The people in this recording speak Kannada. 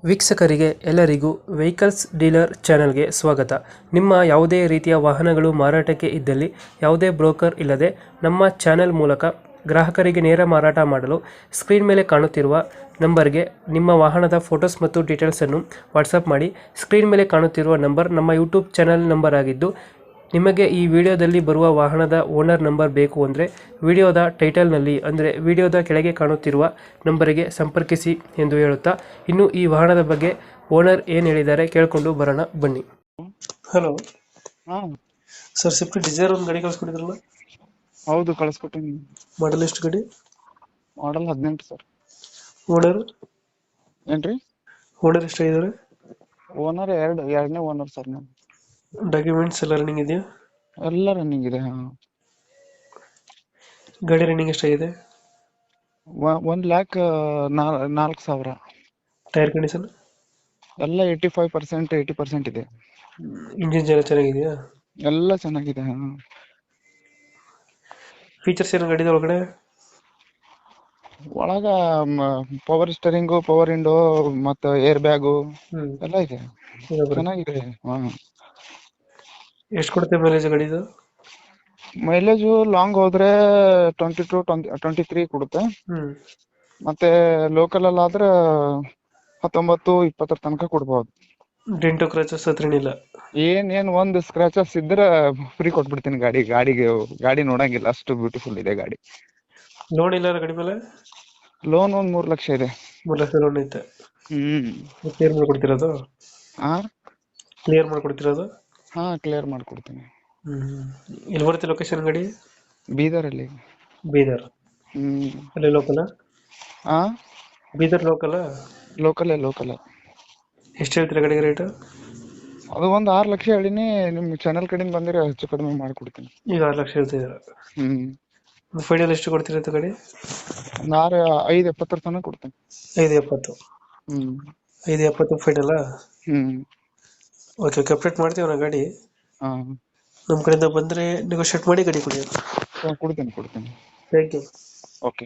ವೀಕ್ಷಕರಿಗೆ ಎಲ್ಲರಿಗೂ ವೆಹಿಕಲ್ಸ್ ಡೀಲರ್ ಚಾನೆಲ್ಗೆ ಸ್ವಾಗತ. ನಿಮ್ಮ ಯಾವುದೇ ರೀತಿಯ ವಾಹನಗಳು ಮಾರಾಟಕ್ಕೆ ಇದ್ದಲ್ಲಿ ಯಾವುದೇ ಬ್ರೋಕರ್ ಇಲ್ಲದೆ ನಮ್ಮ ಚಾನೆಲ್ ಮೂಲಕ ಗ್ರಾಹಕರಿಗೆ ನೇರ ಮಾರಾಟ ಮಾಡಲು ಸ್ಕ್ರೀನ್ ಮೇಲೆ ಕಾಣುತ್ತಿರುವ ನಂಬರ್ಗೆ ನಿಮ್ಮ ವಾಹನದ ಫೋಟೋಸ್ ಮತ್ತು ಡೀಟೇಲ್ಸನ್ನು ವಾಟ್ಸಪ್ ಮಾಡಿ. ಸ್ಕ್ರೀನ್ ಮೇಲೆ ಕಾಣುತ್ತಿರುವ ನಂಬರ್ ನಮ್ಮ ಯೂಟ್ಯೂಬ್ ಚಾನೆಲ್ ನಂಬರ್ ಆಗಿದ್ದು, ನಿಮಗೆ ಈ ವಿಡಿಯೋದಲ್ಲಿ ಬರುವ ವಾಹನದ ಓನರ್ ನಂಬರ್ ಬೇಕು ಅಂದರೆ ವಿಡಿಯೋದ ಟೈಟಲ್ನಲ್ಲಿ ಅಂದರೆ ವಿಡಿಯೋದ ಕೆಳಗೆ ಕಾಣುತ್ತಿರುವ ನಂಬರಿಗೆ ಸಂಪರ್ಕಿಸಿ ಎಂದು ಹೇಳುತ್ತಾ, ಇನ್ನು ಈ ವಾಹನದ ಬಗ್ಗೆ ಓನರ್ ಏನು ಹೇಳಿದ್ದಾರೆ ಕೇಳಿಕೊಂಡು ಬರೋಣ ಬನ್ನಿ. ಹಲೋ ಹಾ ಸರ್, ಸ್ವಿಫ್ಟ್ ಡಿಸೈರ್ ಒಂದು ಗಾಡಿ ಕಳಿಸ್ಕೊಟ್ಟಿದ್ರಲ್ಲ, ಹೌದು ಕಳಿಸ್ಕೊಟ್ಟಿನಿ. ಮಾಡಲ್ ಎಷ್ಟು ಗಾಡಿ? ಮಾಡಲ್ 18 ಸರ್. ಓನರ್ ಏನ್ರಿ? ಓನರ್ ಎಷ್ಟಾಗಿದ್ದಾರೆ? ಓನರ್ ಎರಡನೇ ಓನರ್ ಸರ್. ನಾನು ಡಾಕ್ಯುಮೆಂಟ್ಸ್ ಎಲ್ಲ ರನ್ನಿಂಗ್ ಇದೆಯಾ? ಎಲ್ಲ ರನ್ನಿಂಗ್ ಇದೆ. ಗಾಡಿ ರನ್ನಿಂಗ್ ಎಷ್ಟಾಗಿದೆ? 1,04,000. ಟೈರ್ ಕಂಡೀಷನ್ ಎಲ್ಲ 85% 80% ಇದೆ. ಇಂಜಿನ್ ಎಲ್ಲ ಚೆನ್ನಾಗಿದೆಯಾ? ಎಲ್ಲ ಚೆನ್ನಾಗಿದೆ. ಫೀಚರ್ಸ್ ಏನು ಗಾಡಿದ ಒಳಗಡೆ? ಒಳಗ ಪವರ್ ಸ್ಟೇರಿಂಗು, ಪವರ್ ವಿಂಡೋ ಮತ್ತು ಏರ್ ಬ್ಯಾಗು ಎಲ್ಲ ಇದೆ. ಚೆನ್ನಾಗಿದೆ. ಎಷ್ಟು ಕೊಡುತ್ತೆ ಮೈಲೇಜ್ ಗಾಡಿದು? ಮೈಲೇಜು ಲಾಂಗ್ ಹೋದ್ರೆ 22-23 ಕೊಡುತ್ತೆ. ಮತ್ತೆ ಲೋಕಲ್ ಅಲ್ಲಿ ಆದ್ರೆ 19-20 ತನಕ ಕೊಡ್ಬೋದು. ಡೆಂಟು ಕ್ರಾಚಸ್ ಹತ್ರ ಏನಿಲ್ಲ? ಏನ್ ಒಂದು ಸ್ಕ್ರಾಚಸ್ ಇದ್ರೆ ಫ್ರೀ ಕೊಟ್ಬಿಡ್ತೀನಿ. ಗಾಡಿ ನೋಡಂಗಿಲ್ಲ, ಅಷ್ಟು ಬ್ಯೂಟಿಫುಲ್ ಇದೆ ಗಾಡಿ. ಲೋನ್ ಇಲ್ಲ ಗಾಡಿ ಮೇಲೆ? ಲೋನ್ 3 ಲಕ್ಷ ಇದೆ. 3 ಲಕ್ಷ ಲೋನ್ ಐತೆ. ಕ್ಲಿಯರ್ ಮಾಡ್ಕೊಡ್ತಿರೋದು? ಕ್ಲಿಯರ್ ಮಾಡ್ಕೊಡ್ತಿರೋದು? ಕ್ಲಿಯರ್ ಮಾಡ್ಕೊಡ್ತೀನಿ. ಎಲ್ಲಿ ಬರುತ್ತೆ ಲೊಕೇಶನ್ ಗಾಡಿ? ಬೀದರ್ ಅಲ್ಲಿ. ಬೀದರ್ ಅಲ್ಲಿ ಲೋಕಲ್? ಬೀದರ್ ಲೋಕಲ್? ಲೋಕಲ್. ಎಷ್ಟು ಹೇಳ್ತೀರಾ ಗಾಡಿಗೆ ರೇಟ್? ಅದು ಒಂದು 6 ಲಕ್ಷ ಹೇಳಿನಿ. ನಿಮ್ ಚಾನಲ್ ಕಡೆಯಿಂದ ಬಂದ್ರೆ ಹೆಚ್ಚು ಕಡಿಮೆ ಮಾಡ್ಕೊಡ್ತೀನಿ. ಈಗ 6 ಲಕ್ಷ ಹೇಳ್ತಿದ್ದೀರಾ? ಫೈನಲ್ ಎಷ್ಟು ಕೊಡ್ತಿರತ್ತೆ ಗಾಡಿ? 5,70 ತನಕ ಕೊಡ್ತೀನಿ. 5,70? 5,70 ಫೈನಲ್? ಓಕೆ, ಅಪ್ಡೇಟ್ ಮಾಡ್ತೀವಿ ನಾ ಗಾಡಿ. ನಮ್ಮ ಕಡೆಯಿಂದ ಬಂದರೆ ನೆಗೋಷಿಯೇಟ್ ಮಾಡಿ ಗಾಡಿ ಕೊಡಿ. ಕೊಡ್ತೀನಿ. Thank you. ಓಕೆ.